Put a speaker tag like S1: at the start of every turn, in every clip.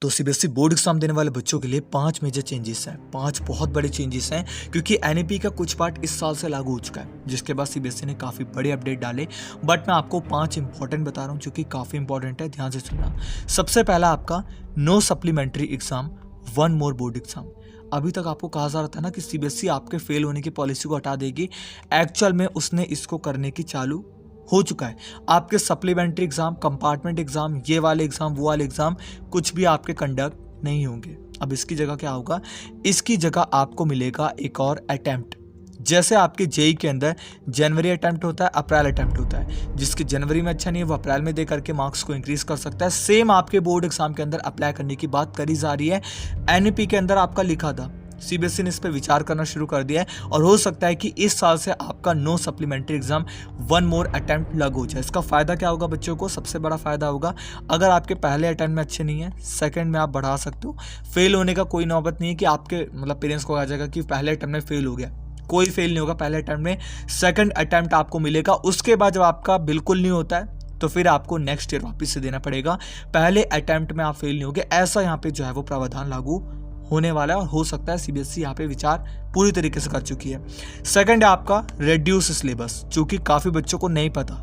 S1: तो CBSE board exam देने वाले बच्चों के लिए 5 मेजर चेंजेस हैं, 5 बहुत बड़े चेंजेस हैं क्योंकि एनईपी का कुछ पार्ट इस साल से लागू हो चुका है, जिसके बाद सीबीएसई ने काफ़ी बड़े अपडेट डाले। बट मैं आपको 5 इंपॉर्टेंट बता रहा हूँ जो कि काफ़ी इंपॉर्टेंट है, ध्यान से सुनना। सबसे पहला आपका no supplementary exam, one more board exam. अभी तक आपको कहा जा रहा था ना कि सीबीएसई आपके फेल होने की पॉलिसी को हटा देगी, एक्चुअल में उसने इसको करने की चालू हो चुका है। आपके सप्लीमेंट्री एग्जाम, कंपार्टमेंट एग्जाम, ये वाले एग्जाम, वो वाले एग्जाम कुछ भी आपके कंडक्ट नहीं होंगे। अब इसकी जगह क्या होगा? इसकी जगह आपको मिलेगा एक और अटेम्प्ट। जैसे आपके जेई के अंदर जनवरी अटेम्प्ट होता है, अप्रैल अटेम्प्ट होता है, जिसके जनवरी में अच्छा नहीं है वो अप्रैल में दे करके मार्क्स को इंक्रीज कर सकता है। सेम आपके बोर्ड एग्जाम के अंदर अप्लाई करने की बात करी जा रही है। एनईपी के अंदर आपका लिखा था, सीबीएसई ने इस पर विचार करना शुरू कर दिया है और हो सकता है कि इस साल से आपका no supplementary exam, one more attempt लागू हो जाए। इसका फायदा क्या होगा बच्चों को? सबसे बड़ा फायदा होगा, अगर आपके पहले अटेम्प्ट में अच्छे नहीं है, सेकंड में आप बढ़ा सकते हो। फेल होने का कोई नौबत नहीं है कि आपके पेरेंट्स को आ जाएगा कि पहले अटेम्प्ट में फेल हो गया। कोई फेल नहीं होगा पहले अटेम्प्ट में, सेकंड अटेम्प्ट आपको मिलेगा। उसके बाद जब आपका बिल्कुल नहीं होता है तो फिर आपको नेक्स्ट ईयर वापस से देना पड़ेगा। पहले अटेम्प्ट में आप फेल नहीं होगे, ऐसा यहाँ पे जो है वो प्रावधान लागू होने वाला है और हो सकता है सीबीएसई यहाँ पे विचार पूरी तरीके से कर चुकी है। सेकंड है आपका रेड्यूस सिलेबस, जो कि काफ़ी बच्चों को नहीं पता।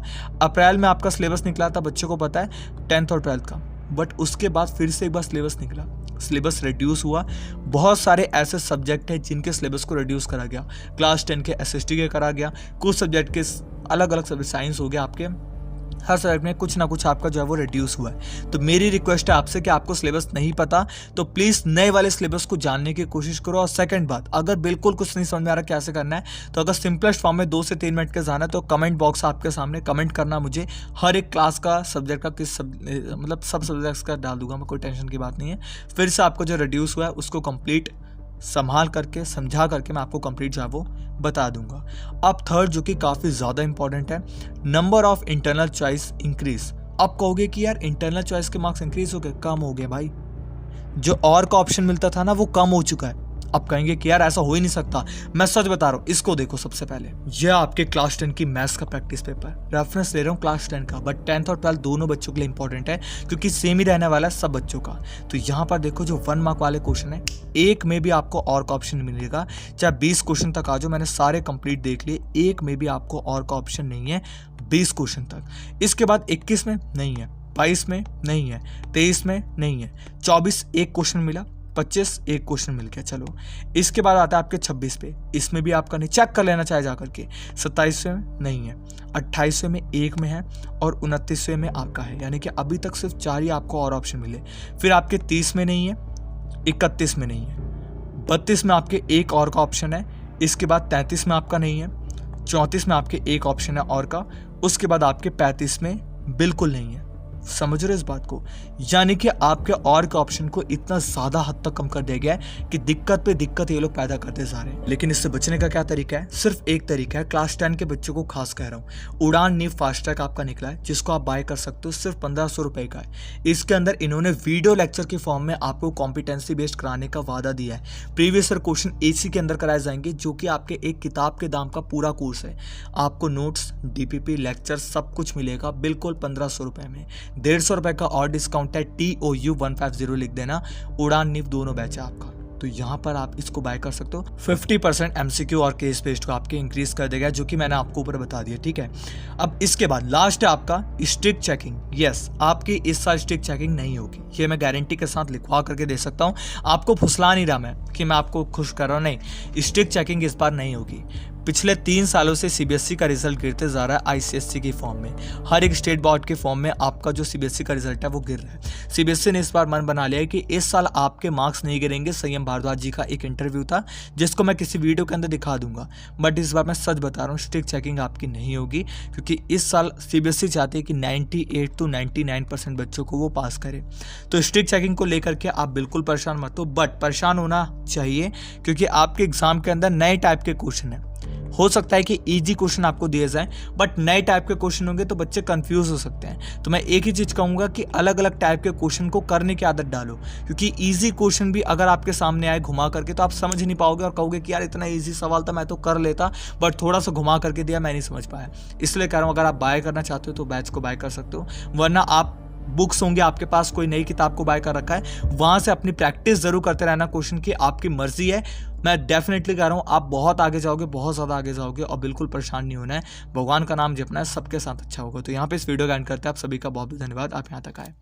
S1: अप्रैल में आपका सिलेबस निकला था, बच्चों को पता है 10th और 12th का, बट उसके बाद फिर से एक बार सिलेबस निकला, सिलेबस रिड्यूस हुआ। बहुत सारे ऐसे सब्जेक्ट हैं जिनके सिलेबस को रिड्यूस करा गया। क्लास 10 के एसएसटी के करा गया, कुछ सब्जेक्ट के अलग अलग सब्जेक्ट, साइंस हो गया, आपके हर सब्जेक्ट में कुछ ना कुछ आपका जो है वो रिड्यूस हुआ है। तो मेरी रिक्वेस्ट है आपसे कि आपको सिलेबस नहीं पता तो प्लीज़ नए वाले सिलेबस को जानने की कोशिश करो। और सेकंड बात, अगर बिल्कुल कुछ नहीं समझ में आ रहा कैसे करना है, तो अगर सिंपलेस्ट फॉर्म में 2 से 3 मिनट के जाना है तो कमेंट बॉक्स आपके सामने, कमेंट करना मुझे। हर एक क्लास का सब्जेक्ट का सब सब्जेक्ट्स का डाल दूंगा मैं, कोई टेंशन की बात नहीं है। फिर से आपको जो रिड्यूस हुआ है उसको कंप्लीट संभाल करके, समझा करके मैं आपको कंप्लीट जो है वो बता दूंगा। अब थर्ड, जो कि काफ़ी ज़्यादा इंपॉर्टेंट है, number of internal choice increase. अब कहोगे कि यार इंटरनल चॉइस के मार्क्स इंक्रीज हो गए, कम हो गए भाई। जो और का ऑप्शन मिलता था ना वो कम हो चुका है। अब कहेंगे कि यार ऐसा हो ही नहीं सकता, मैं सच बता रहा हूँ। इसको देखो, सबसे पहले यह आपके क्लास 10 की मैथ्स का प्रैक्टिस पेपर, रेफरेंस ले रहा हूँ क्लास 10 का, बट 10th और 12th दोनों बच्चों के लिए इंपॉर्टेंट है क्योंकि सेम ही रहने वाला है सब बच्चों का। तो यहाँ पर देखो, जो 1 मार्क वाले क्वेश्चन है, एक में भी आपको और का ऑप्शन मिलेगा। चाहे 20 क्वेश्चन तक आ जाओ, मैंने सारे कंप्लीट देख लिए, एक में भी आपको और का ऑप्शन नहीं है 20 क्वेश्चन तक। इसके बाद 21 में नहीं है, 22 में नहीं है, 23 में नहीं है, 24 एक क्वेश्चन मिला, 25 एक क्वेश्चन मिल गया। चलो, इसके बाद आता है आपके 26 पे, इसमें भी आपका नहीं, चेक कर लेना चाहे जा करके। 27वें में नहीं है, 28वें में एक में है और 29वें में आपका है, यानी कि अभी तक सिर्फ 4 ही आपको और ऑप्शन मिले। फिर आपके 30 में नहीं है, 31 में नहीं है, 32 में आपके एक और का ऑप्शन है। इसके बाद 33 में आपका नहीं है, 34 में आपके एक ऑप्शन है और का, उसके बाद आपके 35 में बिल्कुल नहीं है। समझ रहे हो इस बात को? यानी कि आपके और के ऑप्शन को इतना ज्यादा हद तक कम कर दिया गया है कि दिक्कत पे दिक्कत ये लोग पैदा करते जा रहे हैं। लेकिन इससे बचने का क्या तरीका है? सिर्फ एक तरीका है, क्लास 10 के बच्चों को खास कह रहा हूँ। उड़ान नीव फास्ट ट्रैक आपका निकला है, जिसको आप बाय कर सकते हो, सिर्फ 1500 रुपए का है। इसके अंदर इन्होंने वीडियो लेक्चर के फॉर्म में आपको कॉम्पिटेंसी बेस्ड कराने का वादा दिया है। प्रीवियस ईयर क्वेश्चन एसी के अंदर कराए जाएंगे, जो कि आपके एक किताब के दाम का पूरा कोर्स है। आपको नोट्स, डीपीपी, लेक्चर सब कुछ मिलेगा बिल्कुल 1500 रुपए में। 150 रुपए का और डिस्काउंट है, TOU 150 लिख देना। उड़ान नीव दोनों बैच है आपका, तो यहाँ पर आप इसको बाय कर सकते हो। 50% MCQ और केस बेस्ड को आपके इंक्रीज कर देगा, जो कि मैंने आपको ऊपर बता दिया, ठीक है। अब इसके बाद लास्ट है आपका स्ट्रिक्ट चेकिंग। यस, आपकी इस साल स्ट्रिक्ट चेकिंग नहीं होगी, ये मैं गारंटी के साथ लिखवा करके दे सकता हूँ। आपको फुसला नहीं रहा मैं कि मैं आपको खुश कर रहा हूँ, नहीं, स्ट्रिक्ट चेकिंग इस बार नहीं होगी। पिछले 3 सालों से सीबीएसई का रिजल्ट गिरते जा रहा है आईसीएसई की फॉर्म में। हर एक स्टेट बोर्ड के फॉर्म में आपका जो सीबीएसई का रिजल्ट है वो गिर रहा है। सीबीएसई ने इस बार मन बना लिया है कि इस साल आपके मार्क्स नहीं गिरेंगे। संयम भारद्वाज जी का एक इंटरव्यू था, जिसको मैं किसी वीडियो के अंदर दिखा दूंगा, बट इस बार मैं सच बता रहा हूँ, स्ट्रिक्ट चेकिंग आपकी नहीं होगी, क्योंकि इस साल सीबीएसई चाहती है कि 98 to 99% बच्चों को वो पास करे। तो स्ट्रिक्ट चेकिंग को लेकर के आप बिल्कुल परेशान मत हो, बट परेशान होना चाहिए क्योंकि आपके एग्जाम के अंदर नए टाइप के क्वेश्चन है। हो सकता है कि इजी क्वेश्चन आपको दिए जाएं, बट नए टाइप के क्वेश्चन होंगे तो बच्चे कंफ्यूज हो सकते हैं। तो मैं एक ही चीज कहूंगा कि अलग अलग टाइप के क्वेश्चन को करने की आदत डालो, क्योंकि इजी क्वेश्चन भी अगर आपके सामने आए घुमा करके तो आप समझ नहीं पाओगे और कहोगे कि यार इतना इजी सवाल था, मैं तो कर लेता, बट थोड़ा सा घुमा करके दिया, मैं नहीं समझ पाया। इसलिए कह रहा हूँ, अगर आप बाय करना चाहते हो तो बैच को बाय कर सकते हो, वरना आप बुक्स होंगे आपके पास, कोई नई किताब को बाय कर रखा है, वहां से अपनी प्रैक्टिस जरूर करते रहना क्वेश्चन की, आपकी मर्जी है। मैं डेफिनेटली कह रहा हूँ आप बहुत आगे जाओगे, बहुत ज़्यादा आगे जाओगे, और बिल्कुल परेशान नहीं होना है। भगवान का नाम जपना है, सबके साथ अच्छा होगा। तो यहाँ पे इस वीडियो का एंड करते हैं। आप सभी का बहुत बहुत धन्यवाद, आप यहाँ तक आए।